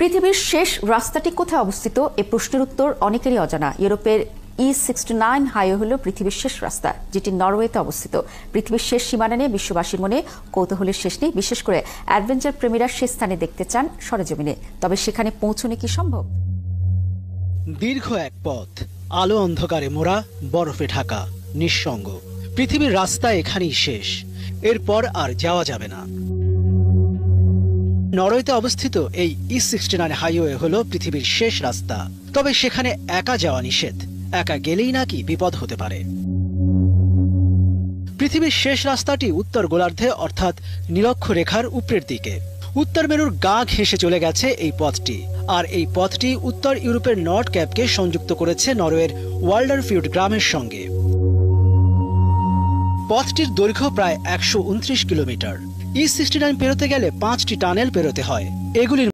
পৃথিবীর শেষ রাস্তাটি কোথায় অবস্থিত এ প্রশ্নের উত্তর অনেকেরই অজানা। ইউরোপের E69 হাইওয়ে হল পৃথিবীর শেষ রাস্তা, যেটি নরওয়েতে অবস্থিত। পৃথিবীর শেষ সীমানা নিয়ে বিশ্ববাসীর মনে কৌতূহলের শেষ নেই। বিশেষ করে অ্যাডভেঞ্চার প্রেমীরা সে স্থানে দেখতে চান সরেজমিনে। তবে সেখানে পৌঁছনে কি সম্ভব? দীর্ঘ এক পথ, আলো অন্ধকারে মোড়া, বরফে ঢাকা, নিঃসঙ্গ। পৃথিবীর রাস্তা এখানেই শেষ, এরপর আর যাওয়া যাবে না। নরওয়েতে অবস্থিত এই E69 হাইওয়ে হলো পৃথিবীর শেষ রাস্তা। তবে সেখানে একা যাওয়া নিষেধ, একা গেলেই নাকি বিপদ হতে পারে। পৃথিবীর শেষ রাস্তাটি উত্তর গোলার্ধে অর্থাৎ নীলক্ষরেখার উপরের দিকে। উত্তর মেরুর গা ঘেঁষে চলে গেছে এই পথটি, আর এই পথটি উত্তর ইউরোপের নর্থ ক্যাপকে সংযুক্ত করেছে নরওয়ের ওয়াল্ডারফিউড গ্রামের সঙ্গে। পথটির দৈর্ঘ্য প্রায় 129 কিলোমিটার। E69 পেরোতে গেলে 5টি টানেল পেরোতে হয়। এগুলির